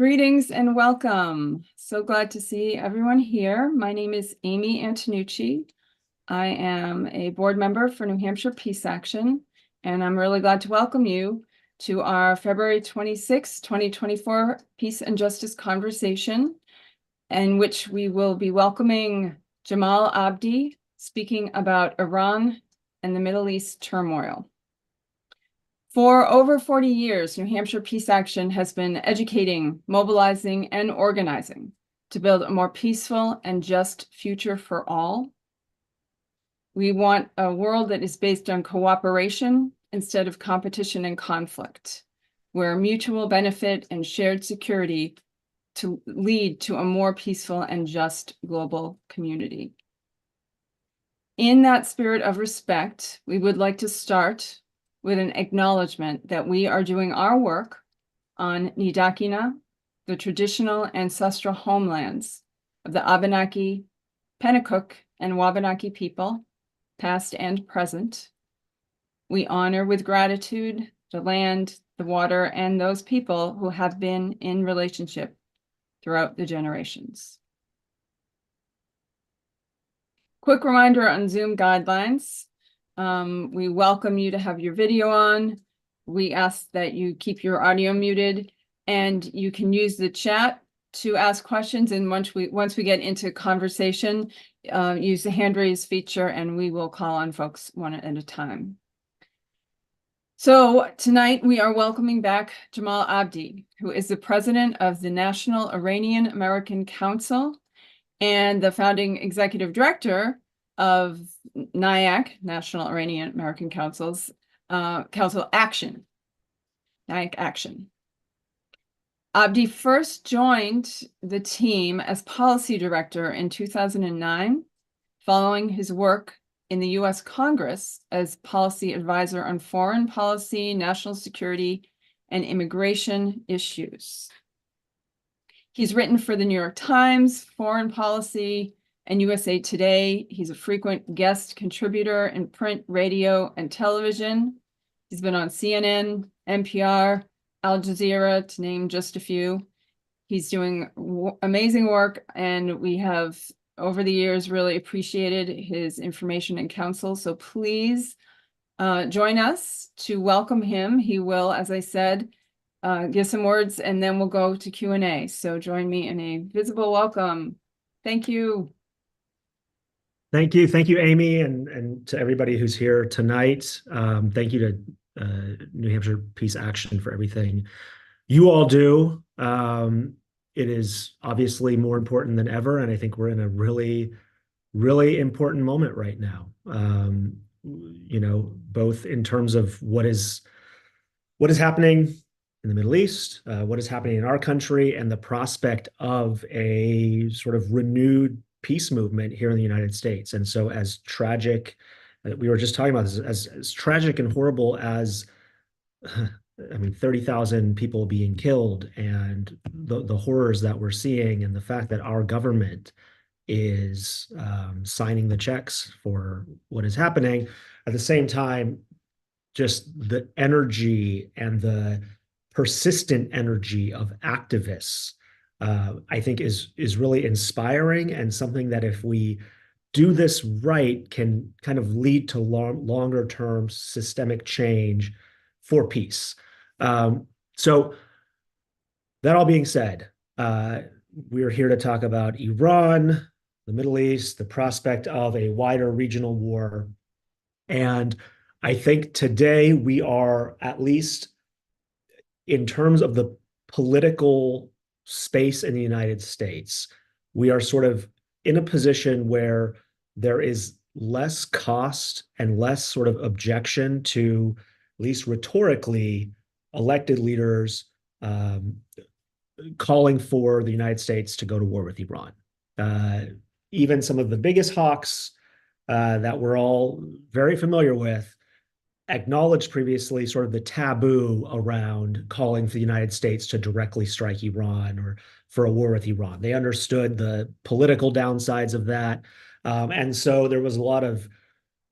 Greetings and welcome. So glad to see everyone here. My name is Amy Antonucci. I am a board member for New Hampshire Peace Action, and I'm really glad to welcome you to our February 26, 2024 Peace and Justice Conversation, in which we will be welcoming Jamal Abdi, speaking about Iran and the Middle East turmoil. For over 40 years, New Hampshire Peace Action has been educating, mobilizing, and organizing to build a more peaceful and just future for all. We want a world that is based on cooperation instead of competition and conflict, where mutual benefit and shared security to lead to a more peaceful and just global community. In that spirit of respect, we would like to start with an acknowledgement that we are doing our work on Nidakina, the traditional ancestral homelands of the Abenaki, Pennacook, and Wabanaki people, past and present. We honor with gratitude the land, the water, and those people who have been in relationship throughout the generations. Quick reminder on Zoom guidelines. We welcome you to have your video on. We ask that you keep your audio muted, and you can use the chat to ask questions. And once we get into conversation, use the hand raise feature, and we will call on folks one at a time. So tonight we are welcoming back Jamal Abdi, who is the president of the National Iranian American Council and the founding executive director of NIAC, National Iranian American Council's Council Action, NIAC Action. Abdi first joined the team as policy director in 2009, following his work in the U.S. Congress as policy advisor on foreign policy, national security, and immigration issues. He's written for the New York Times, Foreign Policy, and USA Today. He's a frequent guest contributor in print, radio, and television. He's been on CNN, NPR, Al Jazeera, to name just a few. He's doing amazing work, and we have, over the years, really appreciated his information and counsel. So please join us to welcome him. He will, as I said, give some words, and then we'll go to Q&A. So join me in a visible welcome. Thank you. Thank you, Amy, and to everybody who's here tonight. Thank you to New Hampshire Peace Action for everything you all do. It is obviously more important than ever, and I think we're in a really, really important moment right now. You know, both in terms of what is happening in the Middle East, what is happening in our country, and the prospect of a sort of renewed peace movement here in the United States. And so as tragic, we were just talking about this, as tragic and horrible as, I mean, 30,000 people being killed, and the horrors that we're seeing, and the fact that our government is signing the checks for what is happening. At the same time, just the energy and the persistent energy of activists, I think is really inspiring, and something that, if we do this right, can kind of lead to longer term systemic change for peace. So that all being said, we're here to talk about Iran, the Middle East, the prospect of a wider regional war. And I think today we are, at least in terms of the political space in the United States, we are sort of in a position where there is less cost and less sort of objection to, at least rhetorically, elected leaders calling for the United States to go to war with Iran. Even some of the biggest hawks that we're all very familiar with acknowledged previously sort of the taboo around calling for the United States to directly strike Iran or for a war with Iran. They understood the political downsides of that. And so there was a lot of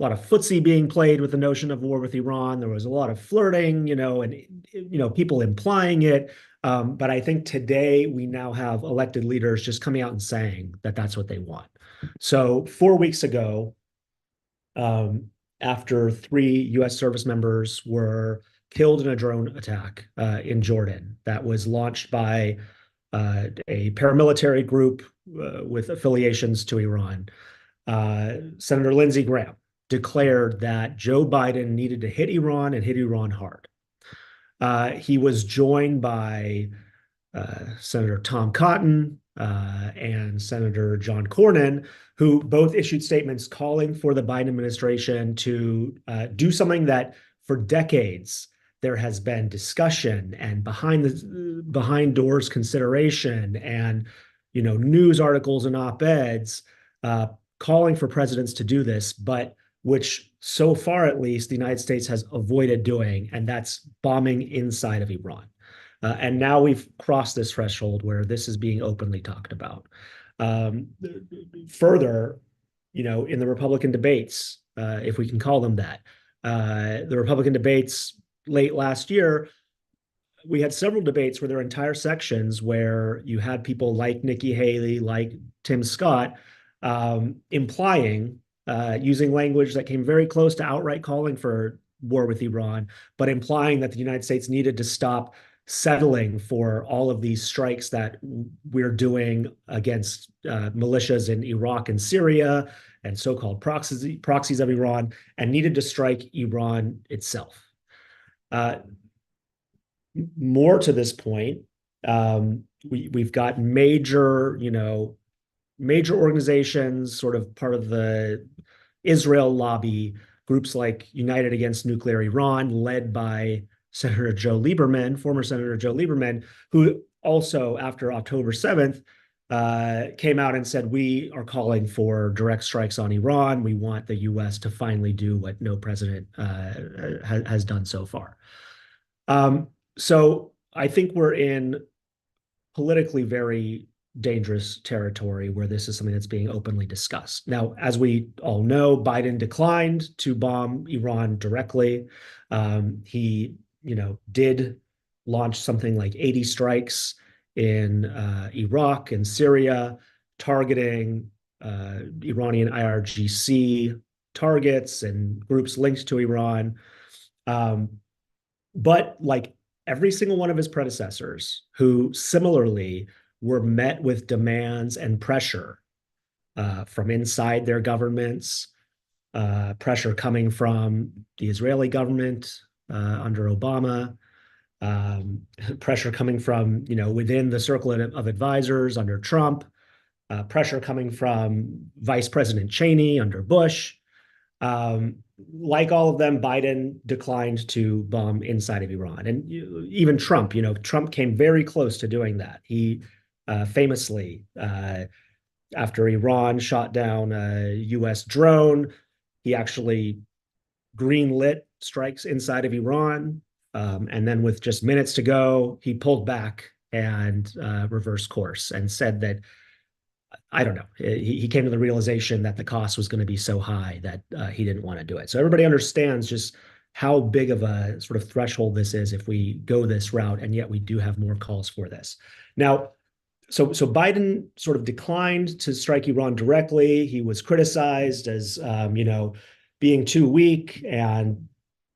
footsie being played with the notion of war with Iran. There was a lot of flirting, and people implying it. But I think today we now have elected leaders just coming out and saying that that's what they want. So 4 weeks ago, um, after 3 U.S. service members were killed in a drone attack in Jordan that was launched by a paramilitary group with affiliations to Iran, Senator Lindsey Graham declared that Joe Biden needed to hit Iran and hit Iran hard. He was joined by Senator Tom Cotton and Senator John Cornyn, who both issued statements calling for the Biden administration to do something that for decades there has been discussion and behind doors consideration and news articles and op-eds calling for presidents to do this, but which so far at least the United States has avoided doing, and that's bombing inside of Iran. And now we've crossed this threshold where this is being openly talked about. Further, in the Republican debates, if we can call them that, the Republican debates late last year, we had several debates where there were entire sections where you had people like Nikki Haley, like Tim Scott, implying, using language that came very close to outright calling for war with Iran, but implying that the United States needed to stop settling for all of these strikes that we're doing against militias in Iraq and Syria and so-called proxies of Iran, and needed to strike Iran itself. More to this point, we've got major organizations, sort of part of the Israel lobby, groups like United Against Nuclear Iran, led by Senator Joe Lieberman, former Senator Joe Lieberman, who also, after October 7th, came out and said, we are calling for direct strikes on Iran. We want the U.S. to finally do what no president has done so far. So I think we're in politically very dangerous territory where this is something that's being openly discussed. Now, as we all know, Biden declined to bomb Iran directly. He did launch something like 80 strikes in Iraq and Syria, targeting Iranian IRGC targets and groups linked to Iran. But like every single one of his predecessors, who similarly were met with demands and pressure from inside their governments, pressure coming from the Israeli government under Obama, pressure coming from within the circle of advisors under Trump, pressure coming from Vice President Cheney under Bush. Like all of them, Biden declined to bomb inside of Iran. And even Trump, Trump came very close to doing that. He famously, after Iran shot down a U.S. drone, he actually greenlit strikes inside of Iran. And then with just minutes to go, he pulled back and reversed course and said that, I don't know, he came to the realization that the cost was going to be so high that he didn't want to do it. So everybody understands just how big of a sort of threshold this is if we go this route, and yet we do have more calls for this. Now, so Biden sort of declined to strike Iran directly. He was criticized as, being too weak, and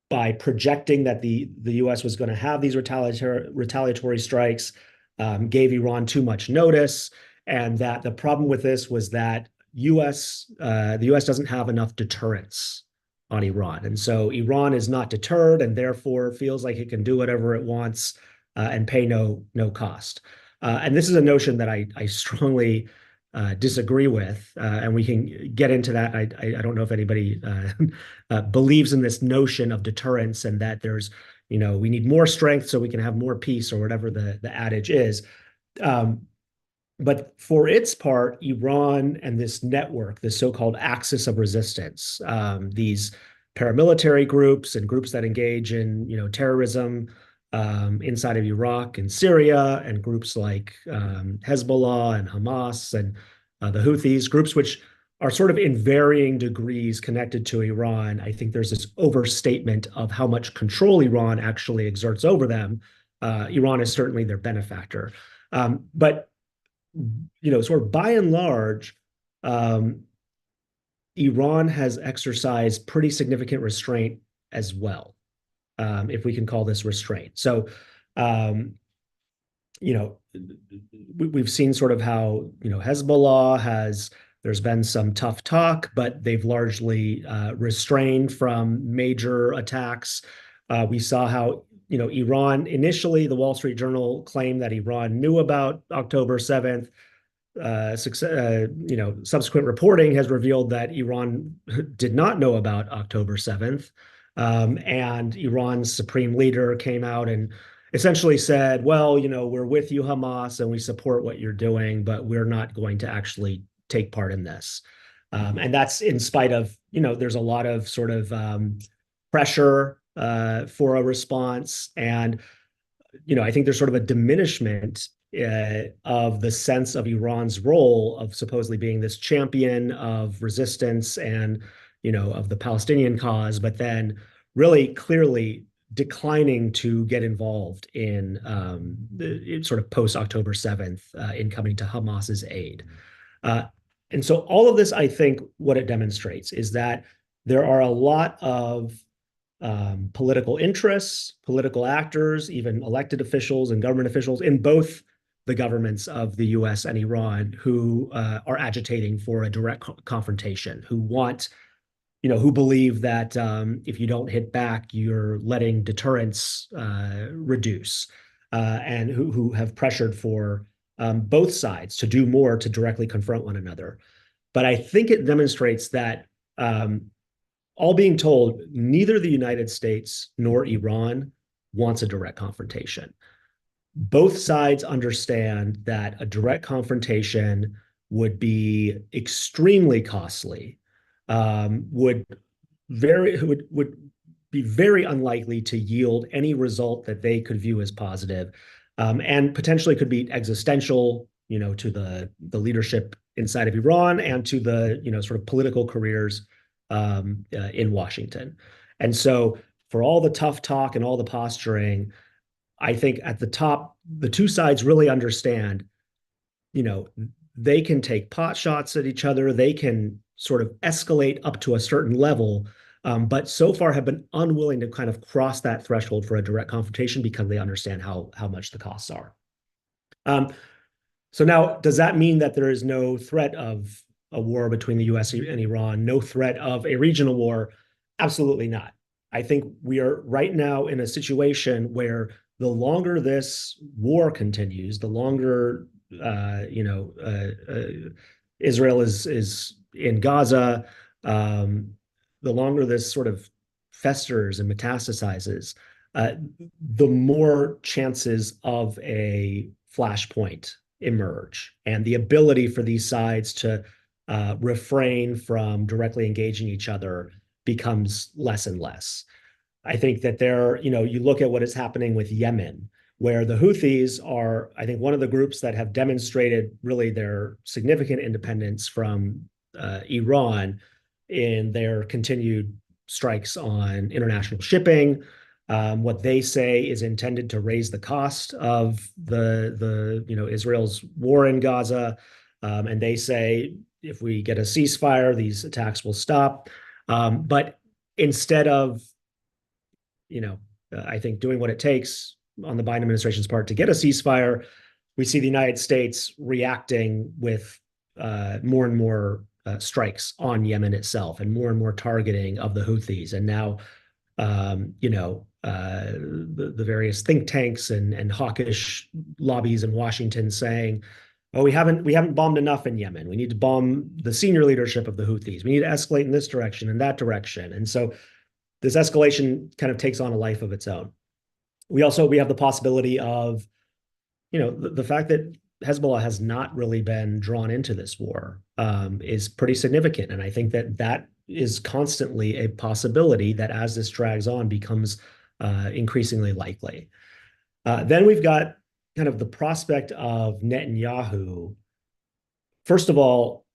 by projecting that the U.S. was going to have these retaliatory strikes, gave Iran too much notice, and that the problem with this was that the U.S. doesn't have enough deterrence on Iran, and so Iran is not deterred, and therefore feels like it can do whatever it wants and pay no cost. And this is a notion that I strongly disagree with, and we can get into that. I don't know if anybody believes in this notion of deterrence and that there's, we need more strength so we can have more peace, or whatever the adage is. But for its part, Iran and this network, this so-called axis of resistance, these paramilitary groups and groups that engage in, terrorism inside of Iraq and Syria, and groups like Hezbollah and Hamas and the Houthis, groups which are sort of in varying degrees connected to Iran. I think there's this overstatement of how much control Iran actually exerts over them, Iran is certainly their benefactor. But, sort of by and large, um, Iran has exercised pretty significant restraint as well, if we can call this restraint. So, um, we've seen sort of how, Hezbollah there's been some tough talk, but they've largely restrained from major attacks. We saw how, Iran initially, the Wall Street Journal claimed that Iran knew about October 7th. Subsequent reporting has revealed that Iran did not know about October 7th. And Iran's supreme leader came out and essentially said, well, we're with you, Hamas, and we support what you're doing, but we're not going to actually take part in this. And that's in spite of, there's a lot of sort of pressure for a response. And, I think there's sort of a diminishment of the sense of Iran's role of supposedly being this champion of resistance and, of the Palestinian cause, but then really clearly declining to get involved in sort of post-October 7th in coming to Hamas's aid. And so all of this, I think what it demonstrates is that there are a lot of political interests, political actors, even elected officials and government officials in both the governments of the U.S. and Iran who are agitating for a direct confrontation, who want, who believe that if you don't hit back, you're letting deterrence reduce, and who have pressured for both sides to do more to directly confront one another. But I think it demonstrates that all being told, neither the United States nor Iran wants a direct confrontation. Both sides understand that a direct confrontation would be extremely costly, would be very unlikely to yield any result that they could view as positive, and potentially could be existential, to the leadership inside of Iran and to the sort of political careers in Washington. And so, for all the tough talk and all the posturing, I think at the top, the two sides really understand, they can take pot shots at each other. They can sort of escalate up to a certain level, but so far have been unwilling to kind of cross that threshold for a direct confrontation because they understand how much the costs are. So now, does that mean that there is no threat of a war between the U.S. and Iran, no threat of a regional war? Absolutely not. I think we are right now in a situation where the longer this war continues, the longer Israel is in Gaza, the longer this sort of festers and metastasizes, the more chances of a flashpoint emerge, and the ability for these sides to refrain from directly engaging each other becomes less and less. I think that you look at what is happening with Yemen, where the Houthis are, I think, one of the groups that have demonstrated really their significant independence from Iran in their continued strikes on international shipping. What they say is intended to raise the cost of Israel's war in Gaza, and they say if we get a ceasefire, these attacks will stop. But instead of I think doing what it takes on the Biden administration's part to get a ceasefire, we see the United States reacting with more and more strikes on Yemen itself and more targeting of the Houthis. And now, the various think tanks and hawkish lobbies in Washington saying, oh, we haven't bombed enough in Yemen. We need to bomb the senior leadership of the Houthis. We need to escalate in this direction and that direction. And so this escalation kind of takes on a life of its own. We have the possibility of, the fact that Hezbollah has not really been drawn into this war is pretty significant. And I think that is constantly a possibility that as this drags on becomes increasingly likely. Then we've got kind of the prospect of Netanyahu, first of all,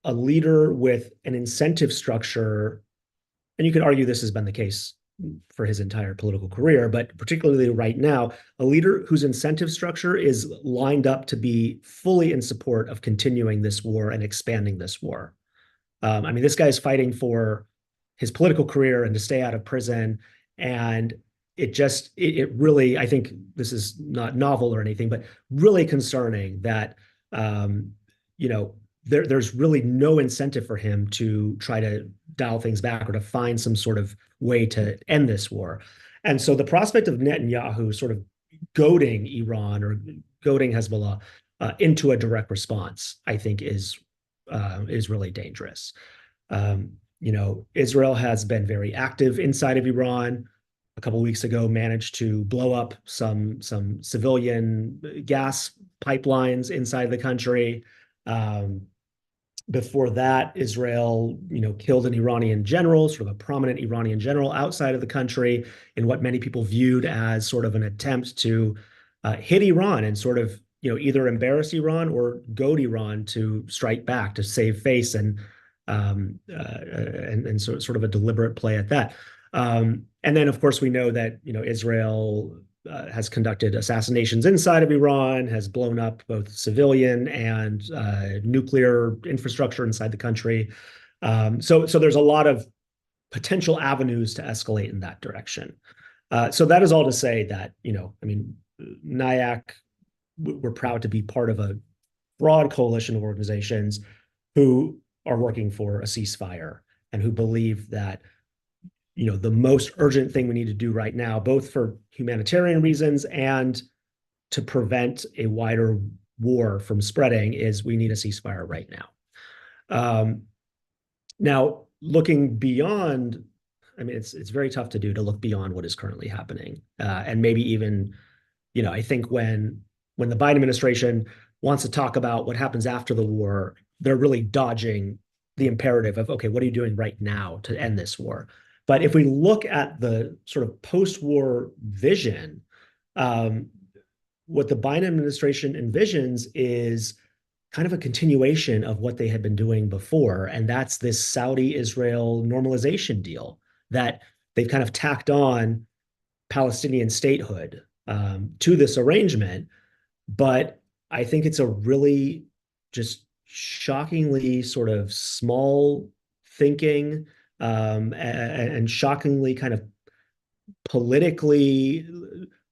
a leader with an incentive structure, and you could argue this has been the case for his entire political career, but particularly right now, a leader whose incentive structure is lined up to be fully in support of continuing this war and expanding this war. I mean, this guy's fighting for his political career and to stay out of prison. And it really, I think this is not novel or anything, but really concerning that, um, you know, there's really no incentive for him to try to dial things back or to find some sort of way to end this war. And so the prospect of Netanyahu sort of goading Iran or goading Hezbollah into a direct response, I think, is really dangerous. Israel has been very active inside of Iran. A couple of weeks ago, managed to blow up some civilian gas pipelines inside the country. Before that, Israel, killed an Iranian general, sort of a prominent Iranian general outside of the country, in what many people viewed as sort of an attempt to hit Iran and sort of, either embarrass Iran or goad Iran to strike back to save face, and sort of a deliberate play at that. And then, of course, we know that Israel has conducted assassinations inside of Iran, has blown up both civilian and nuclear infrastructure inside the country. So there's a lot of potential avenues to escalate in that direction. So that is all to say that, I mean, NIAC, we're proud to be part of a broad coalition of organizations who are working for a ceasefire and who believe that the most urgent thing we need to do right now, both for humanitarian reasons and to prevent a wider war from spreading, is we need a ceasefire right now. Now, looking beyond, I mean, it's very tough to look beyond what is currently happening. And maybe even, I think when the Biden administration wants to talk about what happens after the war, they're really dodging the imperative of, okay, what are you doing right now to end this war? But if we look at the sort of post-war vision, what the Biden administration envisions is kind of a continuation of what they had been doing before. And that's this Saudi-Israel normalization deal that they've kind of tacked on Palestinian statehood to this arrangement. But I think it's a really just shockingly sort of small thinking, and shockingly kind of politically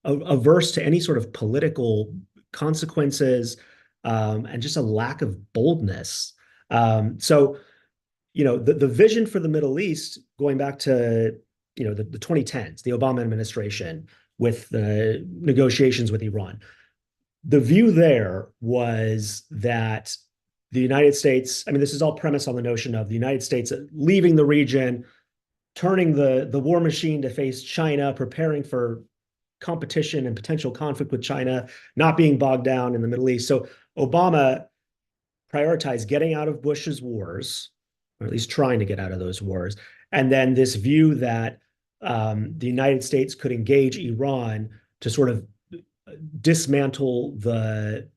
averse to any sort of political consequences, and just a lack of boldness. So, the vision for the Middle East, going back to, the 2010s, the Obama administration with the negotiations with Iran, the view there was that the United States, I mean, this is all premised on the notion of the United States leaving the region, turning the war machine to face China, preparing for competition and potential conflict with China, not being bogged down in the Middle East. So Obama prioritized getting out of Bush's wars, or at least trying to get out of those wars. And then this view that the United States could engage Iran to sort of dismantle the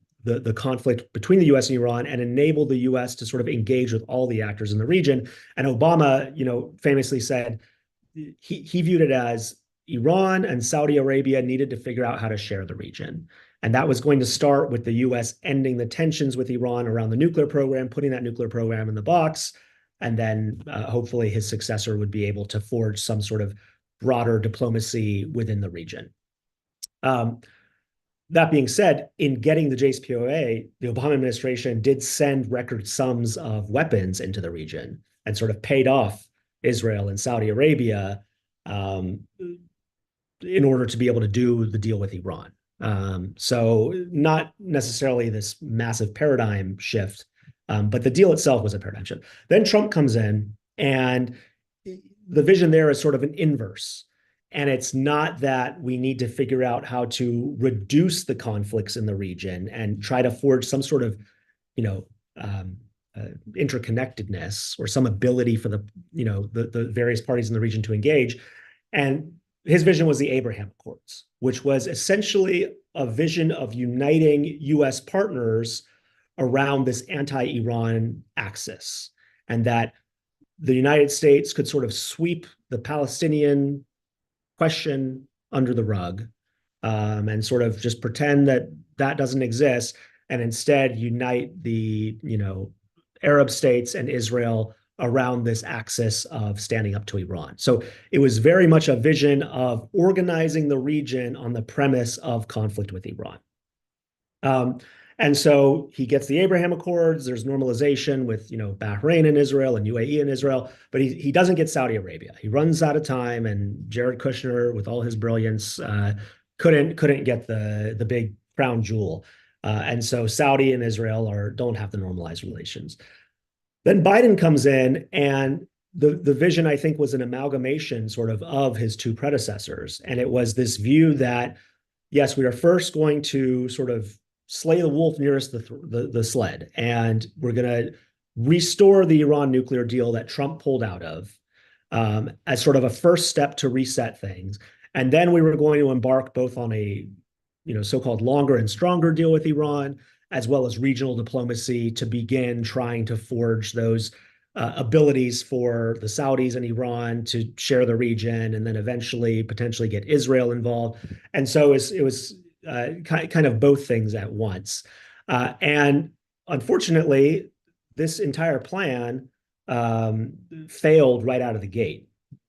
conflict between the U.S. and Iran and enable the U.S. to sort of engage with all the actors in the region. And Obama, famously said he viewed it as Iran and Saudi Arabia needed to figure out how to share the region. And that was going to start with the U.S. ending the tensions with Iran around the nuclear program, putting that nuclear program in the box. And then hopefully his successor would be able to forge some sort of broader diplomacy within the region. That being said, in getting the JCPOA, the Obama administration did send record sums of weapons into the region and sort of paid off Israel and Saudi Arabia in order to be able to do the deal with Iran. So not necessarily this massive paradigm shift, but the deal itself was a paradigm shift. Then Trump comes in, and the vision there is sort of an inverse. And it's not that we need to figure out how to reduce the conflicts in the region and try to forge some sort of, interconnectedness or some ability for the various parties in the region to engage. And his vision was the Abraham Accords, which was essentially a vision of uniting U.S. partners around this anti-Iran axis, and that the United States could sort of sweep the Palestinian question under the rug, and sort of just pretend that that doesn't exist, and instead unite the, Arab states and Israel around this axis of standing up to Iran. So it was very much a vision of organizing the region on the premise of conflict with Iran. And so he gets the Abraham Accords. There's normalization with, Bahrain and Israel and UAE and Israel, but he doesn't get Saudi Arabia. He runs out of time, and Jared Kushner, with all his brilliance, couldn't get the big crown jewel. And so Saudi and Israel don't have the normalized relations. Then Biden comes in, and the vision, I think, was an amalgamation sort of his two predecessors. And it was this view that, yes, we are first going to sort of slay the wolf nearest the sled, and we're going to restore the Iran nuclear deal that Trump pulled out of, as sort of a first step to reset things. And then we were going to embark both on a, so-called longer and stronger deal with Iran, as well as regional diplomacy to begin trying to forge those abilities for the Saudis and Iran to share the region, and then eventually potentially get Israel involved. And so it was kind of both things at once. And unfortunately, this entire plan failed right out of the gate.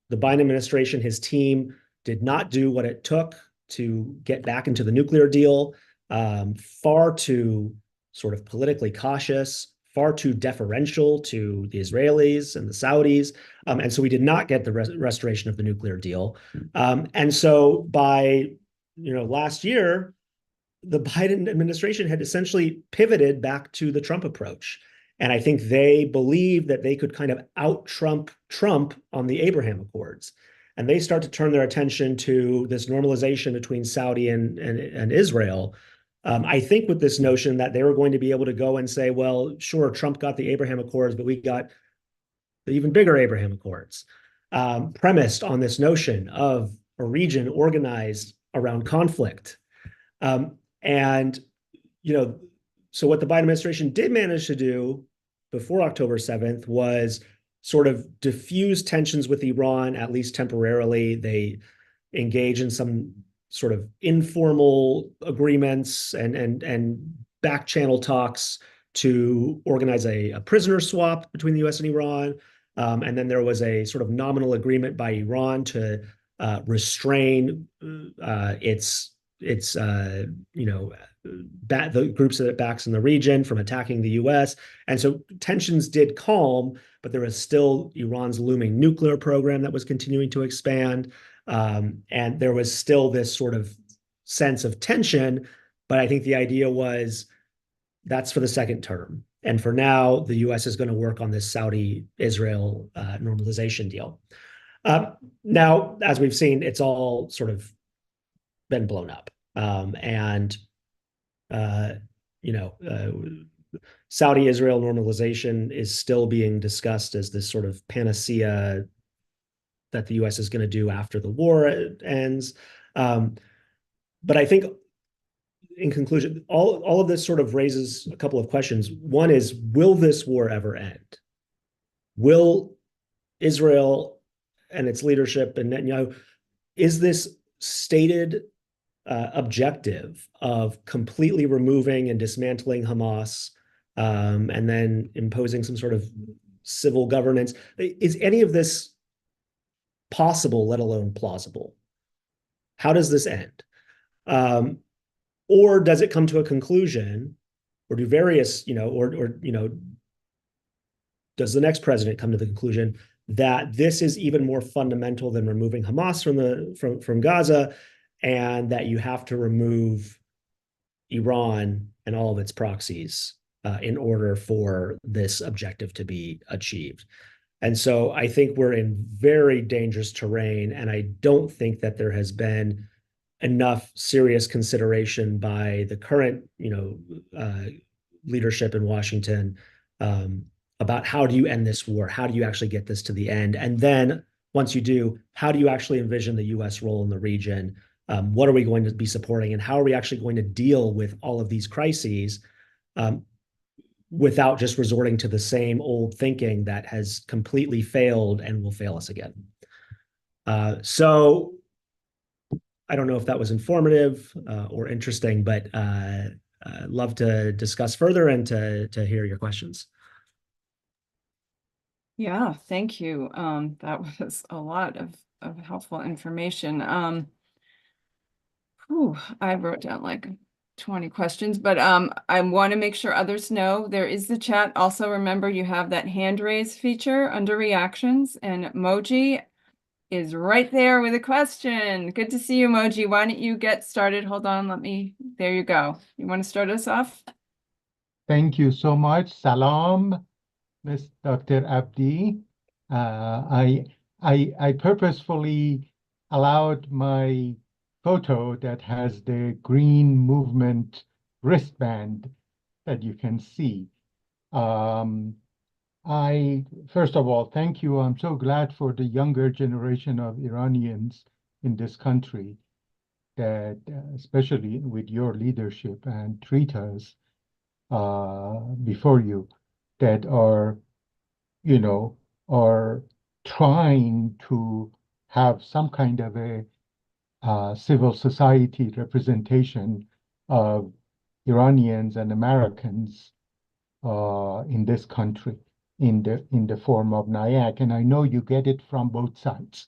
The Biden administration, his team, did not do what it took to get back into the nuclear deal. Far too sort of politically cautious, far too deferential to the Israelis and the Saudis. And so we did not get the restoration of the nuclear deal. And so by last year, the Biden administration had essentially pivoted back to the Trump approach. And I think they believed that they could kind of out-Trump Trump on the Abraham Accords. And they start to turn their attention to this normalization between Saudi and Israel. I think with this notion that they were going to be able to go and say, well, sure, Trump got the Abraham Accords, but we got the even bigger Abraham Accords, premised on this notion of a region organized around conflict. And, so what the Biden administration did manage to do before October 7th was sort of diffuse tensions with Iran, at least temporarily. They engage in some sort of informal agreements and back channel talks to organize a prisoner swap between the U.S. and Iran. And then there was a sort of nominal agreement by Iran to restrain the groups that it backs in the region from attacking the U.S. And so tensions did calm, but there was still Iran's looming nuclear program that was continuing to expand. And there was still this sort of sense of tension. But I think the idea was that's for the second term. And for now, the U.S. is going to work on this Saudi-Israel normalization deal. Now, as we've seen, it's all sort of been blown up. Saudi-Israel normalization is still being discussed as this sort of panacea that the U.S. is going to do after the war ends. But I think, in conclusion, all of this sort of raises a couple of questions. One is, will this war ever end? Will Israel and its leadership and Netanyahu, is this stated objective of completely removing and dismantling Hamas, and then imposing some sort of civil governance? Is any of this possible, let alone plausible? How does this end? Or does it come to a conclusion, or do various, does the next president come to the conclusion that this is even more fundamental than removing Hamas from Gaza, and that you have to remove Iran and all of its proxies in order for this objective to be achieved? And so I think we're in very dangerous terrain, and I don't think that there has been enough serious consideration by the current, leadership in Washington about how do you end this war? How do you actually get this to the end? And then once you do, how do you actually envision the U.S. role in the region? What are we going to be supporting, and how are we actually going to deal with all of these crises without just resorting to the same old thinking that has completely failed and will fail us again? So I don't know if that was informative or interesting, but love to discuss further and to hear your questions. Yeah, thank you. That was a lot of helpful information. I wrote down like 20 questions, but I want to make sure others know there is the chat. Also, remember you have that hand raise feature under reactions, and Moji is right there with a question. Good to see you, Moji. Why don't you get started? Hold on, there you go. You want to start us off? Thank you so much. Salam, Ms. Dr. Abdi. I purposefully allowed my photo that has the green movement wristband that you can see. First of all, thank you. I'm so glad for the younger generation of Iranians in this country that, especially with your leadership and treat us before you, that are, are trying to have some kind of a civil society representation of Iranians and Americans in this country in the form of NIAC. And I know you get it from both sides.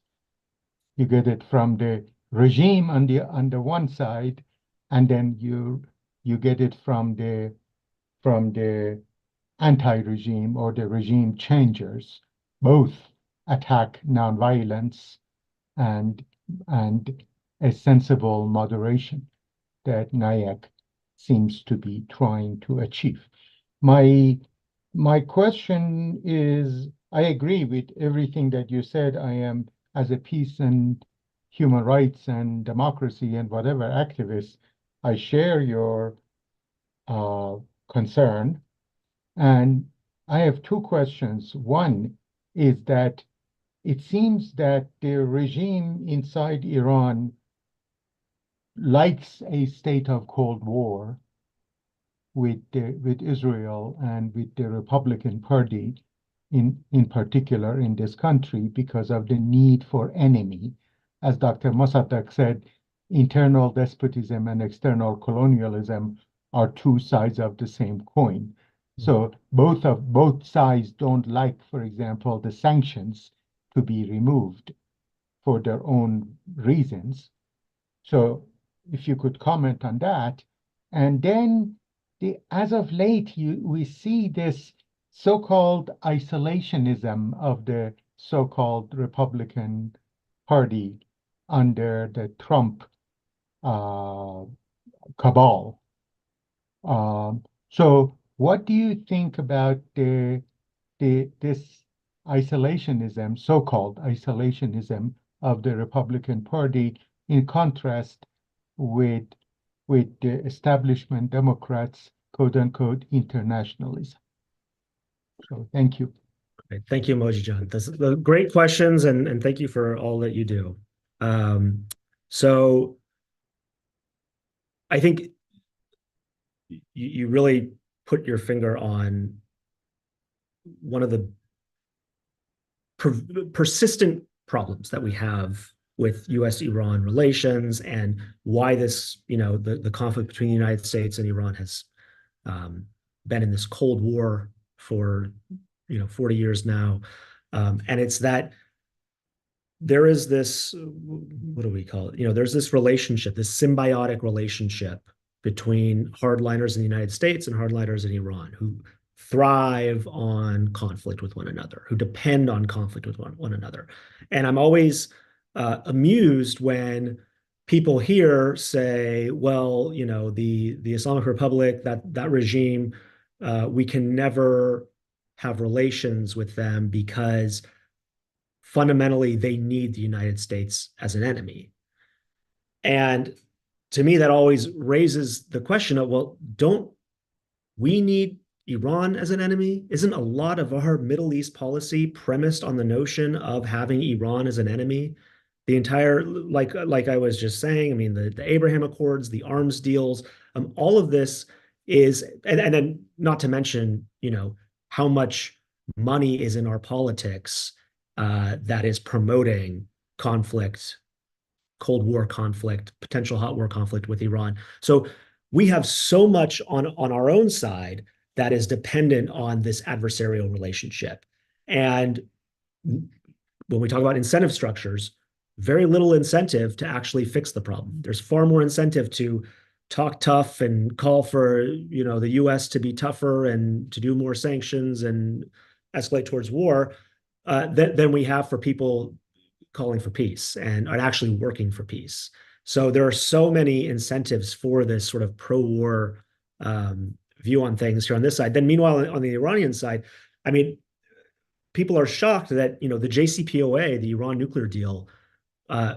You get it from the regime on the one side, and then you get it from the anti-regime or the regime changers. Both attack nonviolence and a sensible moderation that NIAC seems to be trying to achieve. My question is, I agree with everything that you said. I am, as a peace and human rights and democracy and whatever activist, I share your concern. And I have two questions. One is that it seems that the regime inside Iran likes a state of Cold War with Israel and with the Republican Party in particular in this country because of the need for enemy. As Dr. Mossadegh said, internal despotism and external colonialism are two sides of the same coin. So both sides don't like, for example, the sanctions to be removed for their own reasons. So if you could comment on that. And then as of late, we see this so-called isolationism of the so-called Republican Party under the Trump cabal. So what do you think about this isolationism, so-called isolationism of the Republican Party, in contrast with the establishment Democrats, quote unquote, internationalism? So thank you. Great. Thank you, Moji John. Those are great questions, and thank you for all that you do. So I think you really put your finger on one of the persistent problems that we have with U.S. Iran relations, and why this, the conflict between the United States and Iran has been in this Cold War for 40 years now. And it's that there is this, what do we call it? There's this relationship, this symbiotic relationship between hardliners in the United States and hardliners in Iran, who thrive on conflict with one another, who depend on conflict with one another. And I'm always amused when people here say, well, the Islamic Republic, that regime, we can never have relations with them because fundamentally they need the United States as an enemy. And to me, that always raises the question of, well, don't we need Iran as an enemy? Isn't a lot of our Middle East policy premised on the notion of having Iran as an enemy? The entire, like I was just saying, I mean, the Abraham Accords, the arms deals, all of this is, and then not to mention, how much money is in our politics that is promoting conflict Cold War conflict, potential hot war conflict with Iran. So we have so much on our own side that is dependent on this adversarial relationship. And when we talk about incentive structures, very little incentive to actually fix the problem. There's far more incentive to talk tough and call for, the U.S. to be tougher and to do more sanctions and escalate towards war than we have for people calling for peace and actually working for peace. So there are so many incentives for this sort of pro-war view on things here on this side. Then meanwhile, on the Iranian side, I mean, people are shocked that, the JCPOA, the Iran nuclear deal,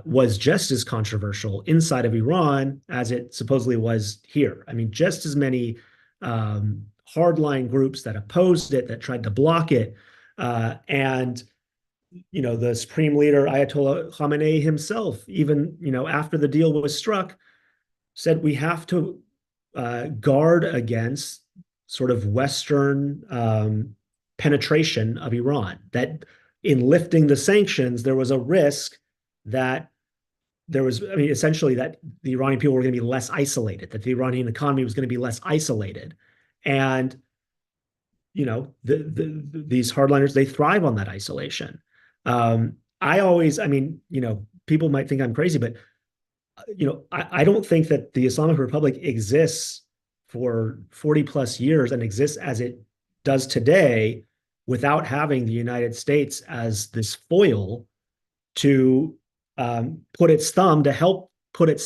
was just as controversial inside of Iran as it supposedly was here. I mean, just as many hardline groups that opposed it, that tried to block it. And, the supreme leader, Ayatollah Khamenei himself, even, after the deal was struck, said we have to guard against sort of Western penetration of Iran, that in lifting the sanctions, there was a risk that essentially that the Iranian people were going to be less isolated, that the Iranian economy was going to be less isolated. And, these hardliners, they thrive on that isolation. People might think I'm crazy, but, I don't think that the Islamic Republic exists for 40 plus years and exists as it does today without having the United States as this foil to help put its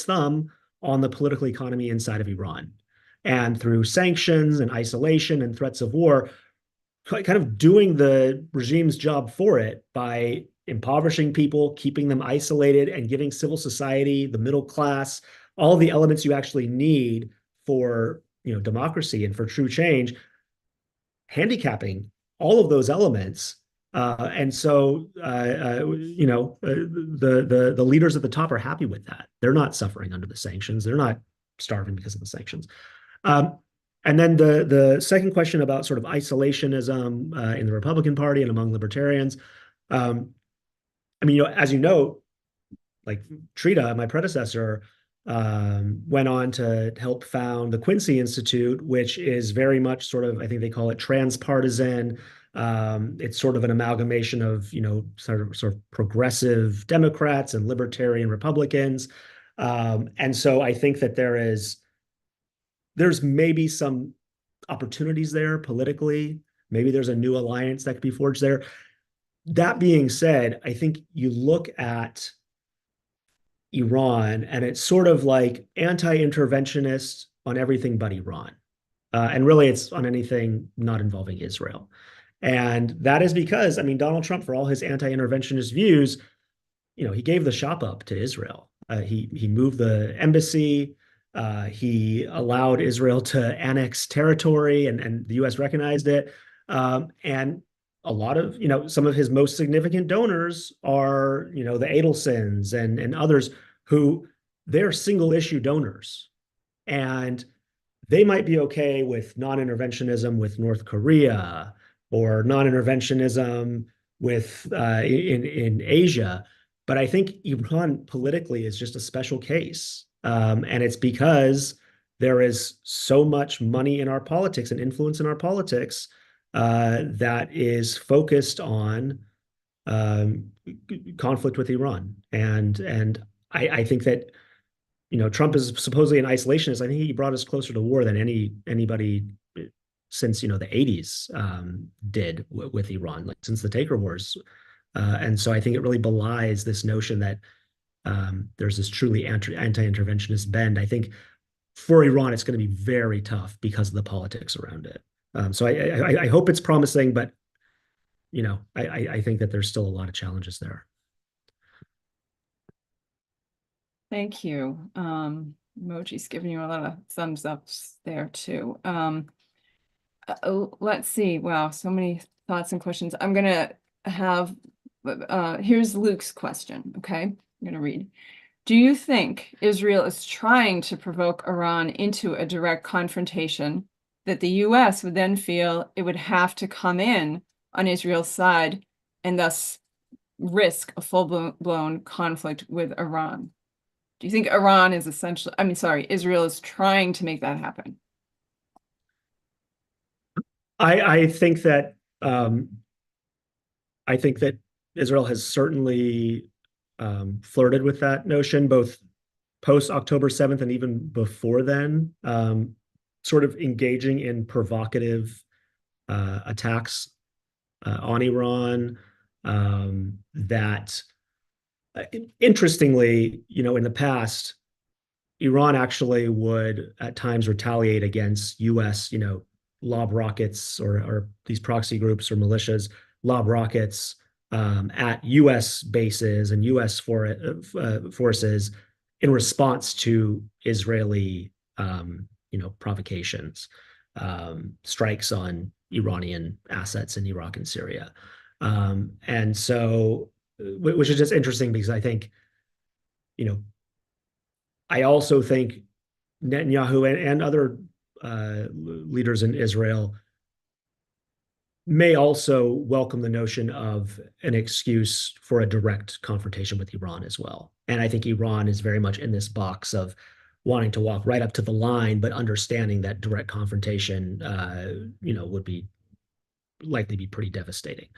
thumb on the political economy inside of Iran. And through sanctions and isolation and threats of war, kind of doing the regime's job for it by impoverishing people, keeping them isolated, and giving civil society, the middle class, all the elements you actually need for, democracy and for true change, handicapping all of those elements. And so, the leaders at the top are happy with that. They're not suffering under the sanctions. They're not starving because of the sanctions. And then the second question about sort of isolationism in the Republican Party and among libertarians. As you know, like Trita, my predecessor, went on to help found the Quincy Institute, which is very much sort of, I think they call it transpartisan. It's sort of an amalgamation of, sort of progressive Democrats and libertarian Republicans. And so I think that there's maybe some opportunities there politically. Maybe there's a new alliance that could be forged there. That being said, I think you look at Iran and it's sort of like anti-interventionist on everything but Iran. And really it's on anything not involving Israel. And that is because, Donald Trump, for all his anti-interventionist views, he gave the shop up to Israel. He moved the embassy. He allowed Israel to annex territory, and the U.S. recognized it. And a lot of, some of his most significant donors are, the Adelsons and others who they're single issue donors. And they might be okay with non-interventionism with North Korea or non-interventionism with in Asia. But I think Iran politically is just a special case. And it's because there is so much money in our politics and influence in our politics that is focused on conflict with Iran. And I think that, Trump is supposedly an isolationist. I think he brought us closer to war than anybody since, the 80s did with Iran, like since the Taker Wars. And so I think it really belies this notion that there's this truly anti-interventionist bend. I think for Iran, it's going to be very tough because of the politics around it. So I hope it's promising, but I think that there's still a lot of challenges there. Thank you. Moji's giving you a lot of thumbs ups there too. Let's see. Wow, so many thoughts and questions. I'm gonna have, here's Luke's question, okay? I'm gonna read. Do you think Israel is trying to provoke Iran into a direct confrontation that the U.S. would then feel it would have to come in on Israel's side and thus risk a full-blown conflict with Iran? Do you think Iran is essentially, I mean, sorry, Israel is trying to make that happen? I think that I think that Israel has certainly flirted with that notion, both post October 7th and even before then, sort of engaging in provocative attacks on Iran that, interestingly, in the past, Iran actually would at times retaliate against U.S., lob rockets or these proxy groups or militias, lob rockets at U.S. bases and U.S. forces in response to Israeli, provocations, strikes on Iranian assets in Iraq and Syria. And so, which is just interesting because I think, I also think Netanyahu and other leaders in Israel may also welcome the notion of an excuse for a direct confrontation with Iran as well. And I think Iran is very much in this box of wanting to walk right up to the line, but understanding that direct confrontation, would be likely be pretty devastating.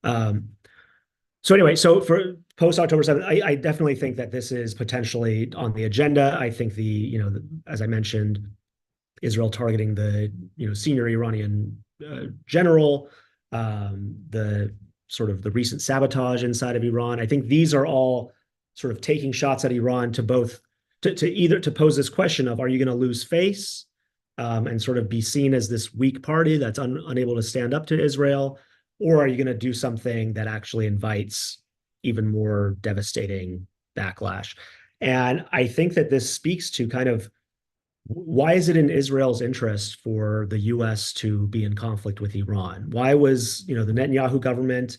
So anyway, so for post October 7th, I definitely think that this is potentially on the agenda. I think as I mentioned, Israel targeting the senior Iranian general, the sort of the recent sabotage inside of Iran. I think these are all sort of taking shots at Iran to both to pose this question of, are you going to lose face and sort of be seen as this weak party that's unable to stand up to Israel, or are you going to do something that actually invites even more devastating backlash? And I think that this speaks to kind of, why is it in Israel's interest for the U.S. to be in conflict with Iran? Why was, the Netanyahu government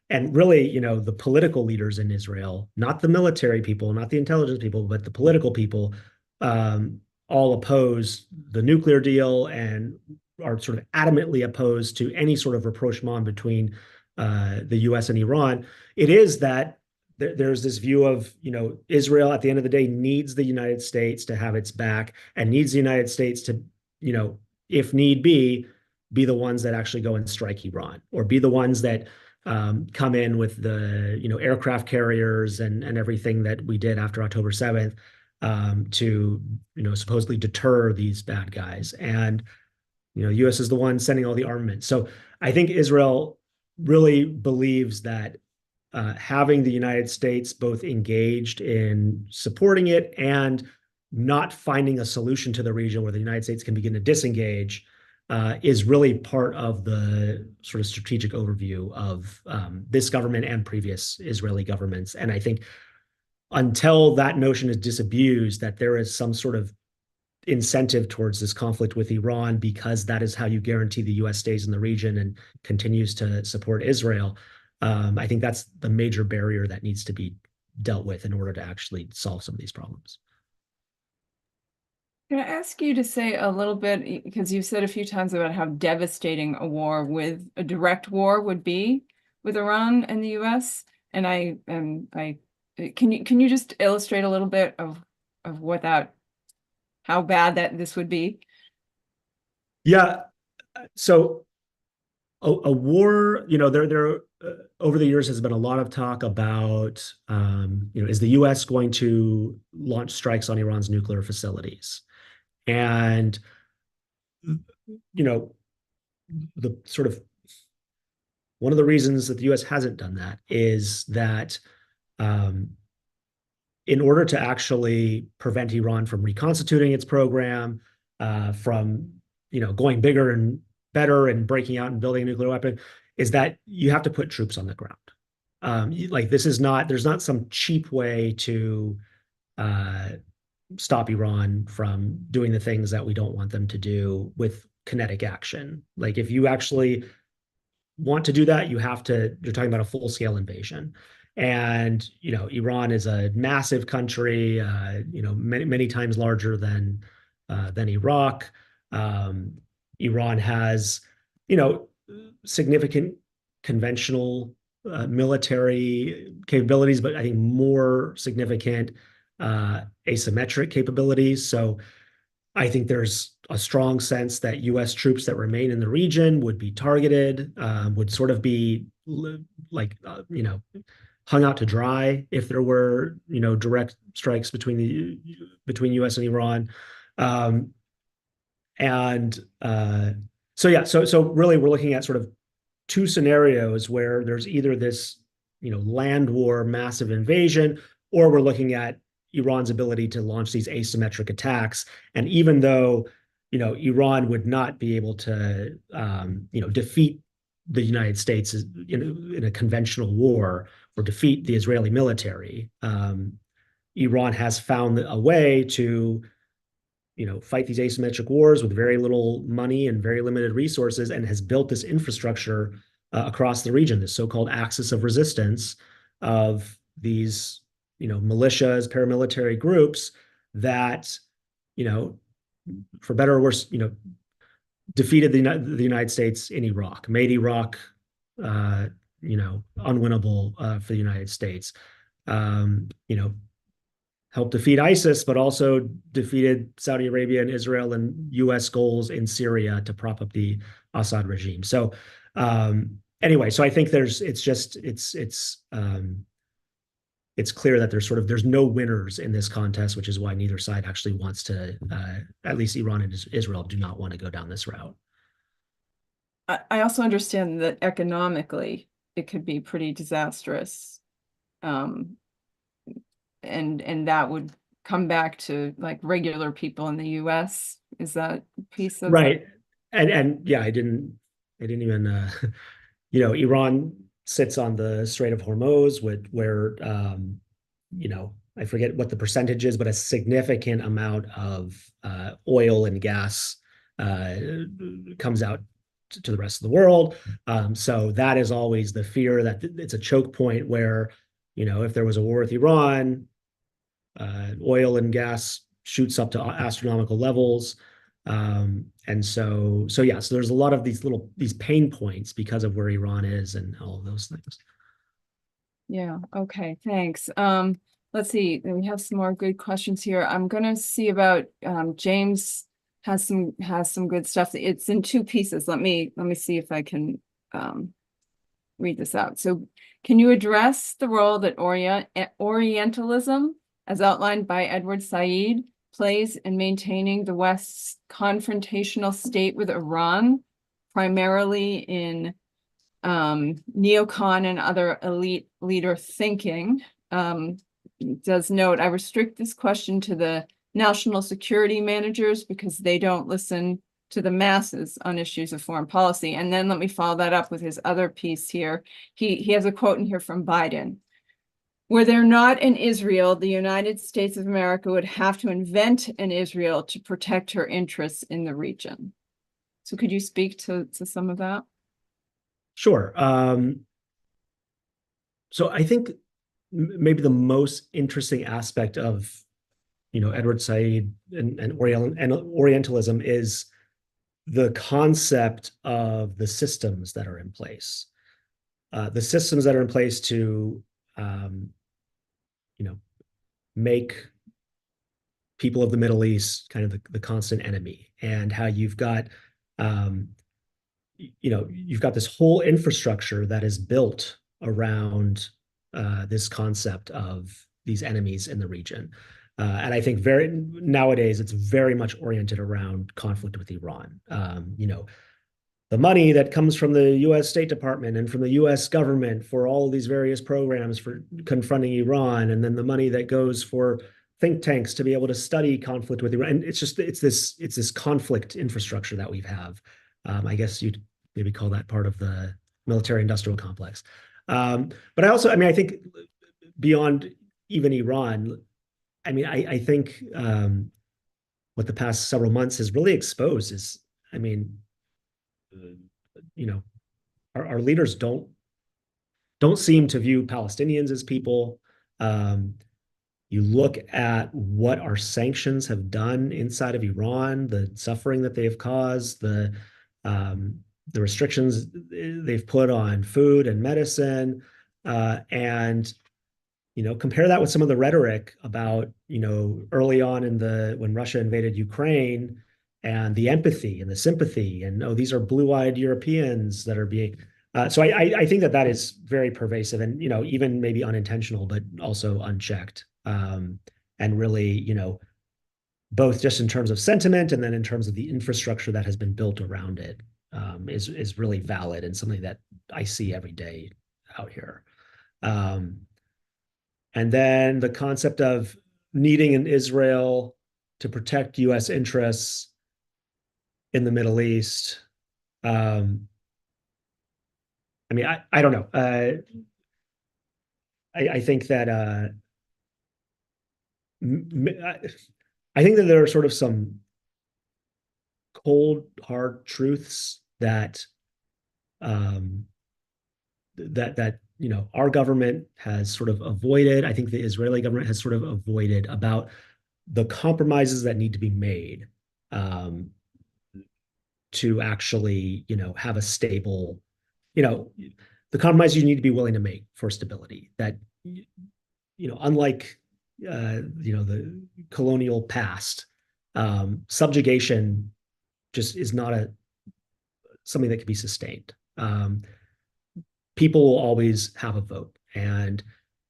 and really, the political leaders in Israel, not the military people, not the intelligence people, but the political people, all oppose the nuclear deal and are sort of adamantly opposed to any sort of rapprochement between the U.S. and Iran? It is that there's this view of, Israel at the end of the day needs the United States to have its back and needs the United States to, if need be the ones that actually go and strike Iran, or be the ones that come in with the, aircraft carriers and everything that we did after October 7th to, supposedly deter these bad guys. And, U.S. is the one sending all the armament. So I think Israel really believes that having the United States both engaged in supporting it and not finding a solution to the region where the United States can begin to disengage is really part of the sort of strategic overview of this government and previous Israeli governments. And I think until that notion is disabused, that there is some sort of incentive towards this conflict with Iran, because that is how you guarantee the U.S. stays in the region and continues to support Israel. I think that's the major barrier that needs to be dealt with in order to actually solve some of these problems. Can I ask you to say a little bit, because you've said a few times about how devastating a direct war would be with Iran and the U.S. And can you just illustrate a little bit of how bad this would be? Yeah. So a war, there over the years has been a lot of talk about, is the U.S. going to launch strikes on Iran's nuclear facilities? And, the sort of one of the reasons that the U.S. hasn't done that is that in order to actually prevent Iran from reconstituting its program, from, going bigger and better and breaking out and building a nuclear weapon, is that you have to put troops on the ground. There's not some cheap way to stop Iran from doing the things that we don't want them to do with kinetic action. Like, if you actually want to do that, you're talking about a full-scale invasion. And, Iran is a massive country, many, many times larger than Iraq. Iran has, significant conventional military capabilities, but I think more significant asymmetric capabilities. So I think there's a strong sense that U.S. troops that remain in the region would be targeted, would sort of be like, hung out to dry if there were, direct strikes between U.S. and Iran. And so really we're looking at sort of two scenarios where there's either this, land war, massive invasion, or we're looking at Iran's ability to launch these asymmetric attacks. And even though, Iran would not be able to, defeat the United States in a conventional war or defeat the Israeli military, Iran has found a way to, fight these asymmetric wars with very little money and very limited resources, and has built this infrastructure across the region, this so-called axis of resistance of these, militias, paramilitary groups that, for better or worse, defeated the United States in Iraq, made Iraq, unwinnable for the United States. Helped defeat ISIS, but also defeated Saudi Arabia and Israel and U.S. goals in Syria to prop up the Assad regime. So anyway, so I think it's clear that there's no winners in this contest, which is why neither side actually wants to, at least Iran and Israel do not want to go down this route. I also understand that economically it could be pretty disastrous. And that would come back to like regular people in the U.S. Is that piece of right? And yeah, I didn't even Iran sits on the Strait of Hormuz, where I forget what the percentage is, but a significant amount of oil and gas comes out to the rest of the world. So that is always the fear that it's a choke point where, if there was a war with Iran, oil and gas shoots up to astronomical levels. And so there's a lot of these pain points because of where Iran is and all of those things. Yeah. Okay. Thanks. Let's see. We have some more good questions here. I'm going to see about James has some good stuff. It's in two pieces. Let me see if I can read this out. So, can you address the role that Orientalism, as outlined by Edward Said, plays in maintaining the West's confrontational state with Iran, primarily in neocon and other elite leader thinking? Does note, I restrict this question to the national security managers because they don't listen to the masses on issues of foreign policy. And then let me follow that up with his other piece here. He has a quote in here from Biden. Were there not an Israel, the United States of America would have to invent an Israel to protect her interests in the region. So could you speak to some of that? Sure. So I think maybe the most interesting aspect of, Edward Said and Orientalism is the concept of the systems that are in place. The systems that are in place to make people of the Middle East kind of the constant enemy, and how you've got this whole infrastructure that is built around this concept of these enemies in the region. And I think nowadays it's very much oriented around conflict with Iran. The money that comes from the U.S. State Department and from the U.S. government for all of these various programs for confronting Iran, and then the money that goes for think tanks to be able to study conflict with Iran. And it's this conflict infrastructure that we have. I guess you'd maybe call that part of the military-industrial complex. But I think beyond even Iran, I think what the past several months has really exposed is, our leaders don't seem to view Palestinians as people. You look at what our sanctions have done inside of Iran, the suffering that they have caused, the restrictions they've put on food and medicine, and compare that with some of the rhetoric about early on when Russia invaded Ukraine, and the empathy and the sympathy, and oh, these are blue-eyed Europeans that are being. So I think that is very pervasive, and even maybe unintentional, but also unchecked, and really both just in terms of sentiment and then in terms of the infrastructure that has been built around it, is really valid and something that I see every day out here. And then the concept of needing an Israel to protect U.S. interests in the Middle East. I mean, I don't know. I think that I think that there are sort of some cold, hard truths that our government has sort of avoided. I think the Israeli government has sort of avoided about the compromises that need to be made to actually, have a stable, the compromise you need to be willing to make for stability. That, unlike, the colonial past, subjugation just is not something that can be sustained. People will always have a vote, and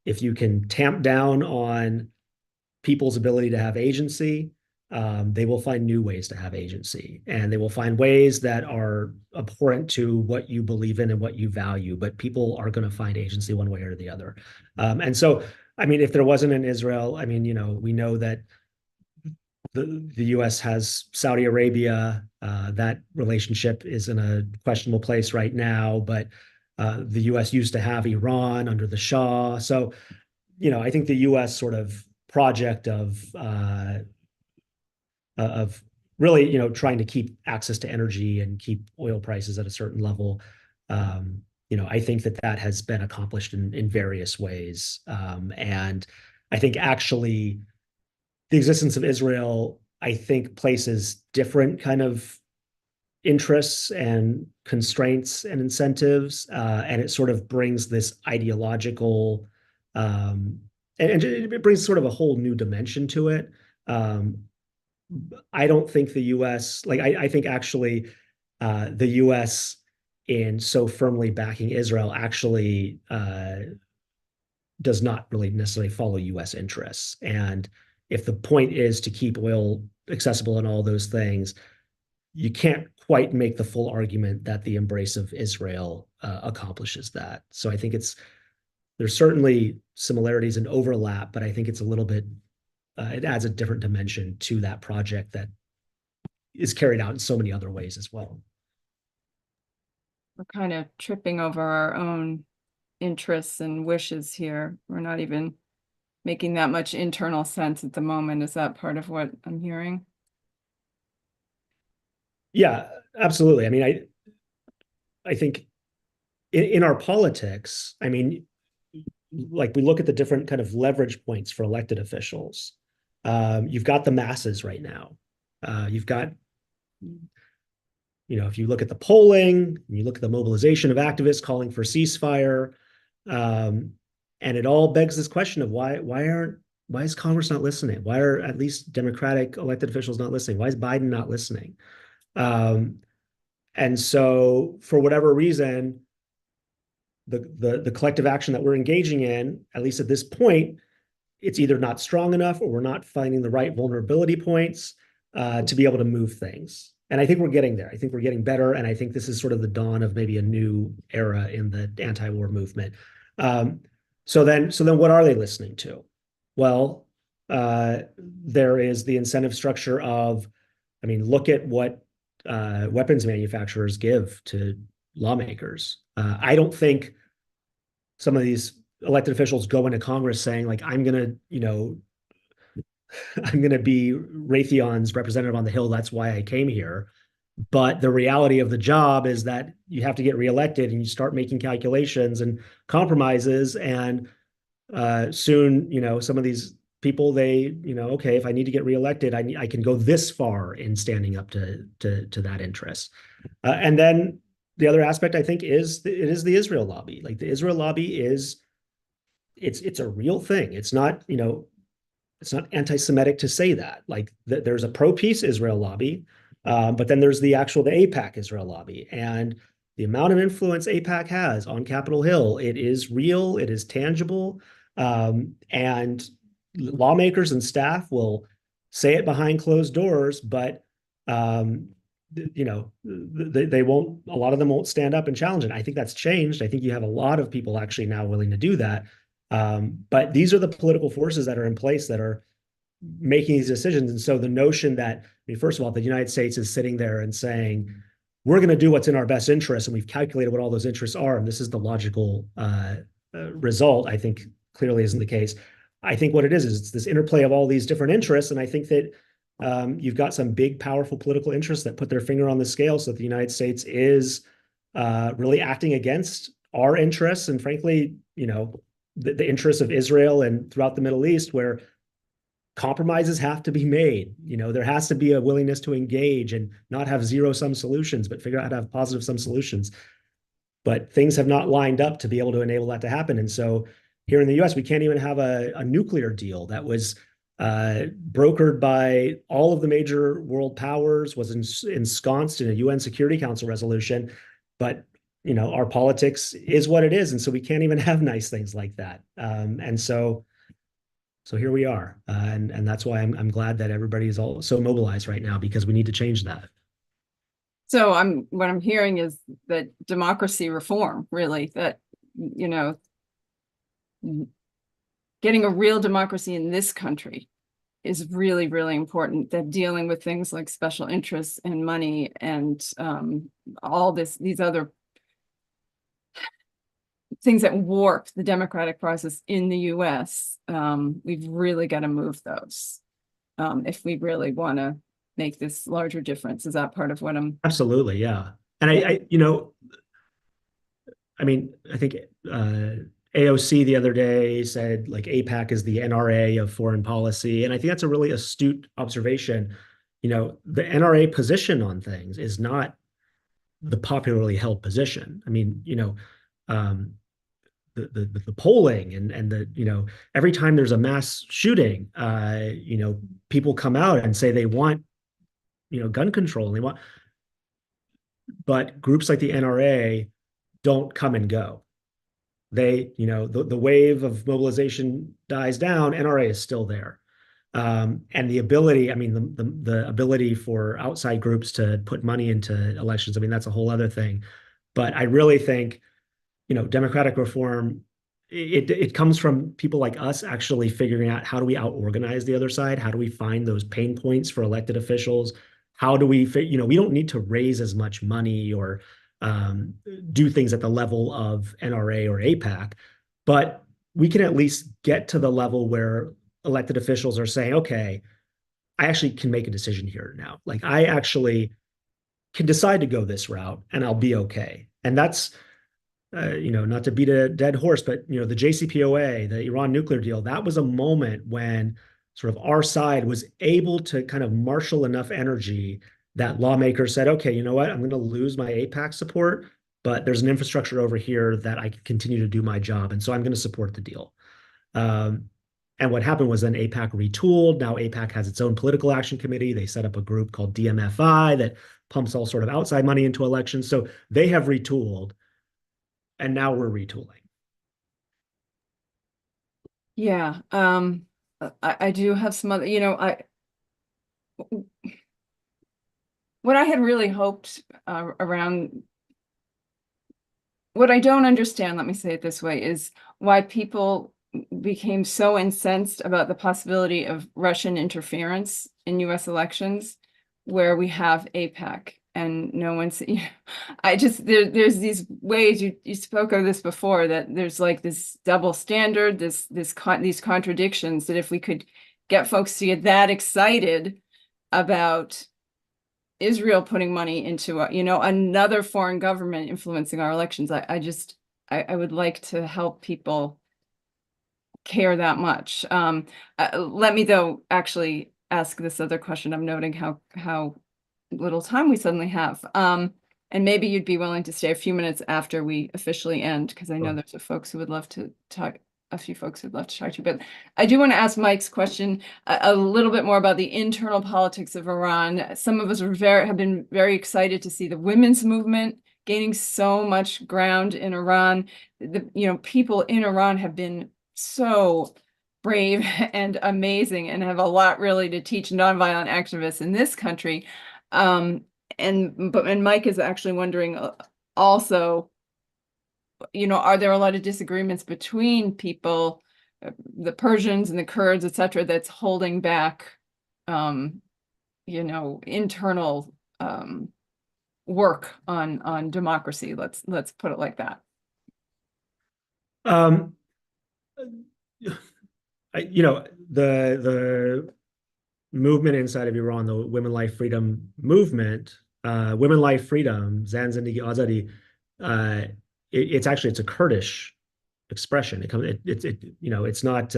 if you can tamp down on people's ability to have agency, they will find new ways to have agency, and they will find ways that are abhorrent to what you believe in and what you value, but people are going to find agency one way or the other. And so, I mean, if there wasn't an Israel, I mean, we know that the U.S. has Saudi Arabia. That relationship is in a questionable place right now, but the U.S. used to have Iran under the Shah. So, I think the U.S. sort of project of really, trying to keep access to energy and keep oil prices at a certain level, I think that has been accomplished in various ways. And I think actually the existence of Israel, I think, places different kind of interests and constraints and incentives, and it sort of brings this ideological, and it brings sort of a whole new dimension to it. I don't think the U.S. I think actually the U.S. in so firmly backing Israel actually does not really necessarily follow U.S. interests. And if the point is to keep oil accessible and all those things, you can't quite make the full argument that the embrace of Israel accomplishes that. So I think there's certainly similarities and overlap, but I think it's a little bit, it adds a different dimension to that project that is carried out in so many other ways as well. We're kind of tripping over our own interests and wishes here. We're not even making that much internal sense at the moment. Is that part of what I'm hearing? Yeah, absolutely. I mean, I think in our politics, I mean, like we look at the different kind of leverage points for elected officials. You've got the masses right now. You've got, if you look at the polling, you look at the mobilization of activists calling for ceasefire, and it all begs this question of why is Congress not listening? Why are at least Democratic elected officials not listening? Why is Biden not listening? And so for whatever reason, the collective action that we're engaging in, at least at this point, it's either not strong enough or we're not finding the right vulnerability points to be able to move things. And I think we're getting there. I think we're getting better. And I think this is sort of the dawn of maybe a new era in the anti-war movement. So then what are they listening to? Well, there is the incentive structure of, I mean, look at what weapons manufacturers give to lawmakers. I don't think some of these elected officials go into Congress saying, like, I'm going to be Raytheon's representative on the Hill. That's why I came here. But the reality of the job is that you have to get reelected and you start making calculations and compromises. And soon, some of these people, they, okay, if I need to get reelected, I can go this far in standing up to that interest. And then the other aspect, I think, is it is the Israel lobby. Like the Israel lobby it's a real thing. It's not, anti-Semitic to say that. Like there's a pro-peace Israel lobby, but then there's the AIPAC Israel lobby, and the amount of influence AIPAC has on Capitol Hill, it is real, it is tangible, and lawmakers and staff will say it behind closed doors, but they won't. A lot of them won't stand up and challenge it. I think that's changed. I think you have a lot of people actually now willing to do that. But these are the political forces that are in place that are making these decisions. And so the notion that, I mean, first of all, the United States is sitting there and saying, we're going to do what's in our best interest, and we've calculated what all those interests are, and this is the logical result, I think clearly isn't the case. I think what it is it's this interplay of all these different interests, and I think that you've got some big, powerful political interests that put their finger on the scale so that the United States is really acting against our interests and, frankly, the interests of Israel and throughout the Middle East, where compromises have to be made. There has to be a willingness to engage and not have zero-sum solutions, but figure out how to have positive-sum solutions. But things have not lined up to be able to enable that to happen. And so here in the U.S., we can't even have a nuclear deal that was brokered by all of the major world powers, was ensconced in a UN Security Council resolution. But our politics is what it is, and so we can't even have nice things like that. And so here we are, and that's why I'm glad that everybody is all so mobilized right now, because we need to change that. So what I'm hearing is that democracy reform, really, that getting a real democracy in this country is really, really important. That dealing with things like special interests and money and all these other things that warp the democratic process in the U.S., we've really got to move those if we really want to make this larger difference. Is that part of what I'm? Absolutely, yeah. And I think AOC the other day said like AIPAC is the NRA of foreign policy, and I think that's a really astute observation. The NRA position on things is not the popularly held position. I mean, the polling and the every time there's a mass shooting, people come out and say they want gun control, and they want, but groups like the NRA don't come and go. They, the wave of mobilization dies down, NRA is still there. And the ability, the ability for outside groups to put money into elections, that's a whole other thing. But I really think, democratic reform, it comes from people like us actually figuring out, how do we out-organize the other side? How do we find those pain points for elected officials? How do we, we don't need to raise as much money or do things at the level of NRA or AIPAC, but we can at least get to the level where elected officials are saying, okay, I actually can make a decision here now. Like, I actually can decide to go this route and I'll be okay. And that's, not to beat a dead horse, but, the JCPOA, the Iran nuclear deal, that was a moment when sort of our side was able to kind of marshal enough energy that lawmakers said, okay, you know what, I'm going to lose my AIPAC support, but there's an infrastructure over here that I can continue to do my job. And so I'm going to support the deal. And what happened was then AIPAC retooled. Now AIPAC has its own political action committee. They set up a group called DMFI that pumps all sort of outside money into elections. So they have retooled, and now we're retooling. Yeah. I do have some other, what I had really hoped around, what I don't understand, let me say it this way, is why people became so incensed about the possibility of Russian interference in U.S. elections, where we have AIPAC and no one's, there's these ways, you spoke of this before, that there's like this double standard, these contradictions, that if we could get folks to get that excited about Israel putting money into another foreign government influencing our elections, I would like to help people care that much. Let me though actually ask this other question. I'm noting how little time we suddenly have. And maybe you'd be willing to stay a few minutes after we officially end, because I know there's folks who would love to talk, a few folks who'd love to talk to you, but I do want to ask Mike's question a little bit more about the internal politics of Iran. Some of us have been very excited to see the women's movement gaining so much ground in Iran. People in Iran have been so brave and amazing and have a lot really to teach nonviolent activists in this country. And Mike is actually wondering also, are there a lot of disagreements between people, the Persians and the Kurds, et cetera, that's holding back, internal work on democracy? Let's put it like that. The movement inside of Iran, the Women Life Freedom movement, Women Life Freedom, Zan Zindagi Azadi, it's a Kurdish expression. It's not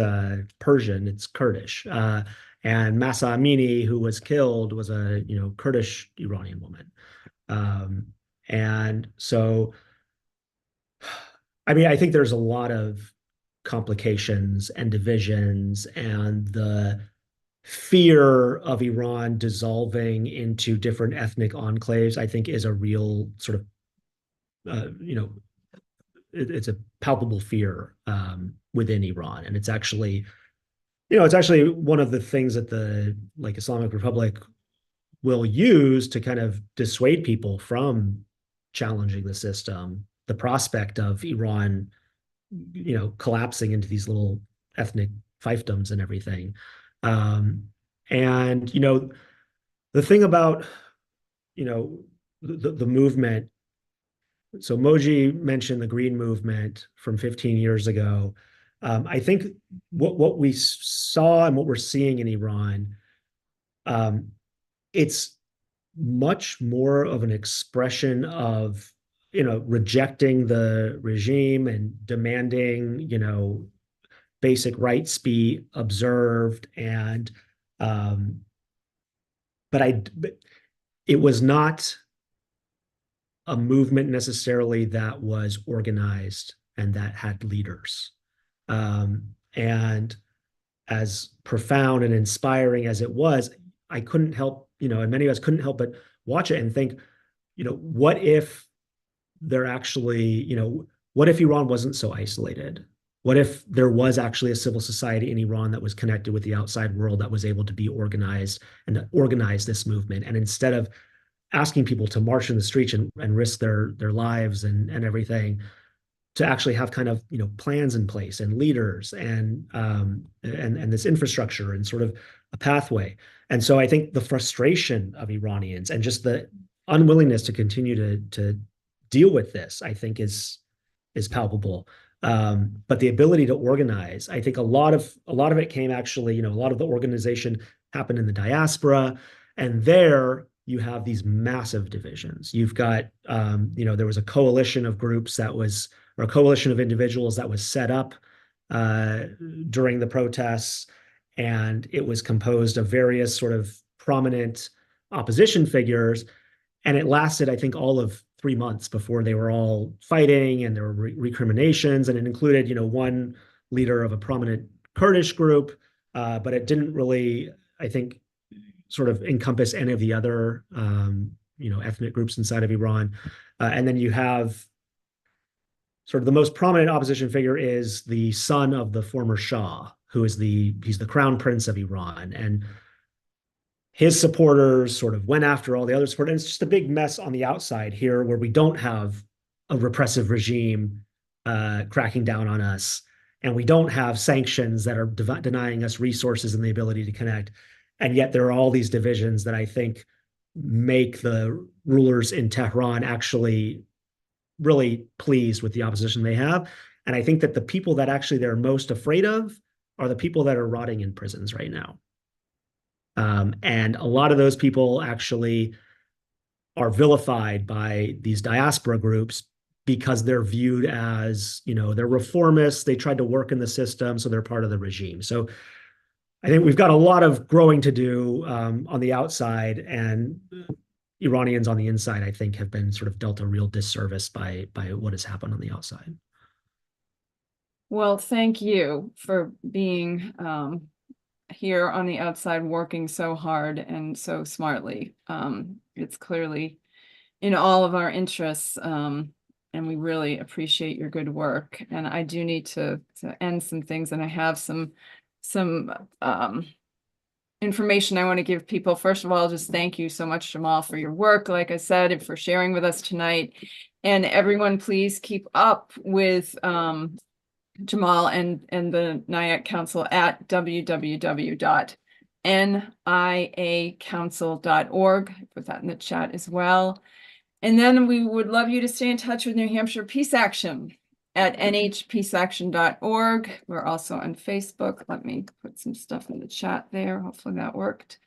Persian, it's Kurdish. And Masa Amini, who was killed, was a Kurdish Iranian woman. And so, I think there's a lot of complications and divisions, and the fear of Iran dissolving into different ethnic enclaves, I think, is a real sort of, it's a palpable fear within Iran. And it's actually one of the things that the Islamic Republic will use to kind of dissuade people from challenging the system, the prospect of Iran, collapsing into these little ethnic fiefdoms and everything. And the thing about the movement. So Moji mentioned the Green Movement from 15 years ago. I think what we saw and what we're seeing in Iran, it's much more of an expression of rejecting the regime and demanding basic rights be observed, and but it was not a movement necessarily that was organized and that had leaders. And as profound and inspiring as it was, I couldn't help, and many of us couldn't help but watch it and think, what if they're actually, what if Iran wasn't so isolated? What if there was actually a civil society in Iran that was connected with the outside world, that was able to be organized and to organize this movement? And instead of asking people to march in the streets and risk their lives and everything, to actually have kind of plans in place and leaders and this infrastructure and sort of a pathway. And so I think the frustration of Iranians and just the unwillingness to continue to deal with this, I think is palpable. But the ability to organize, I think a lot of it came actually, a lot of the organization happened in the diaspora, and there you have these massive divisions. You've got, there was a coalition of groups or a coalition of individuals that was set up during the protests, and it was composed of various sort of prominent opposition figures, and it lasted, I think, all of 3 months before they were all fighting, and there were recriminations, and it included, one leader of a prominent Kurdish group, but it didn't really, I think, sort of encompass any of the other, ethnic groups inside of Iran. And then you have sort of the most prominent opposition figure is the son of the former Shah, who is he's the crown prince of Iran. And his supporters sort of went after all the other supporters. And it's just a big mess on the outside here, where we don't have a repressive regime cracking down on us, and we don't have sanctions that are denying us resources and the ability to connect. And yet there are all these divisions that I think make the rulers in Tehran actually really pleased with the opposition they have. And I think that the people that actually they're most afraid of are the people that are rotting in prisons right now. And a lot of those people actually are vilified by these diaspora groups because they're viewed as, they're reformists. They tried to work in the system, so they're part of the regime. So I think we've got a lot of growing to do on the outside, and Iranians on the inside, I think, have been sort of dealt a real disservice by what has happened on the outside. Well, thank you for being here on the outside, working so hard and so smartly. It's clearly in all of our interests, and we really appreciate your good work. And I do need to end some things, and I have some information I want to give people. First of all, just thank you so much, Jamal, for your work, like I said, and for sharing with us tonight. And everyone, please keep up with Jamal and the NIAC Council at www.niacouncil.org. Put that in the chat as well. And then we would love you to stay in touch with New Hampshire Peace Action at nhpeaceaction.org. We're also on Facebook. Let me put some stuff in the chat there. Hopefully that worked.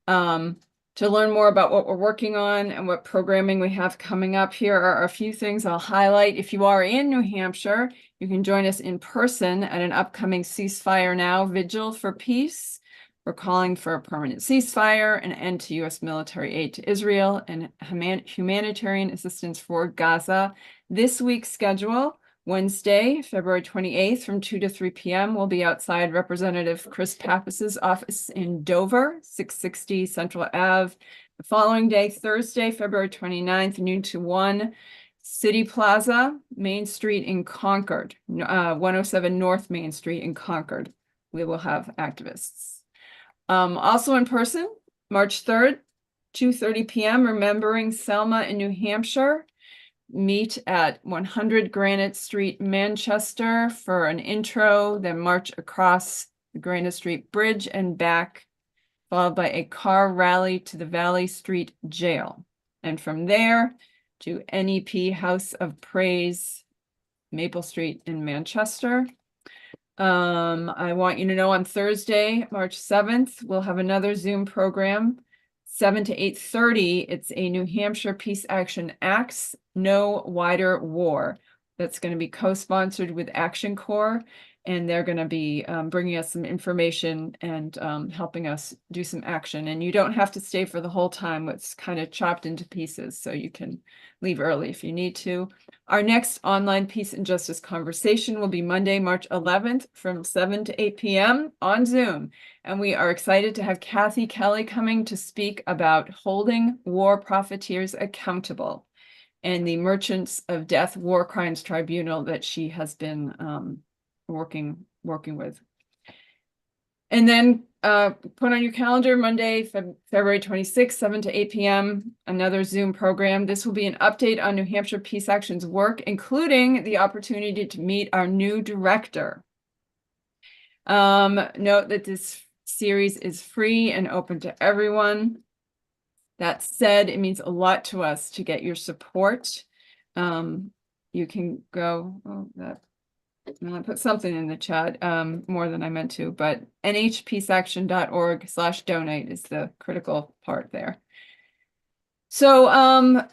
To learn more about what we're working on and what programming we have coming up, here are a few things I'll highlight. If you are in New Hampshire, you can join us in person at an upcoming Ceasefire Now Vigil for Peace. We're calling for a permanent ceasefire, an end to U.S. military aid to Israel, and humanitarian assistance for Gaza. This week's schedule: Wednesday, February 28th from 2 to 3 p.m. We'll be outside Representative Chris Pappas's office in Dover, 660 Central Ave. The following day, Thursday, February 29th, noon to 1, City Plaza, Main Street in Concord, 107 North Main Street in Concord. We will have activists. Also in person, March 3rd, 2:30 p.m., remembering Selma in New Hampshire. Meet at 100 Granite Street, Manchester for an intro, then march across the Granite Street Bridge and back, followed by a car rally to the Valley Street Jail. And from there to NEP House of Praise, Maple Street in Manchester. I want you to know on Thursday, March 7th, we'll have another Zoom program, 7 to 8:30. It's a New Hampshire Peace Action Acts No Wider War. That's going to be co-sponsored with Action Corps, and they're going to be bringing us some information and helping us do some action. And you don't have to stay for the whole time. It's kind of chopped into pieces, so you can leave early if you need to. Our next online peace and justice conversation will be Monday, March 11th from 7 to 8 p.m. on Zoom. And we are excited to have Kathy Kelly coming to speak about holding war profiteers accountable and the Merchants of Death War Crimes Tribunal that she has been working with. And then put on your calendar Monday, February 26th, 7 to 8 p.m., another Zoom program. This will be an update on New Hampshire Peace Action's work, including the opportunity to meet our new director. Note that this series is free and open to everyone. That said, it means a lot to us to get your support. You can go, I put something in the chat, more than I meant to, but nhpeaceaction.org/donate is the critical part there. So,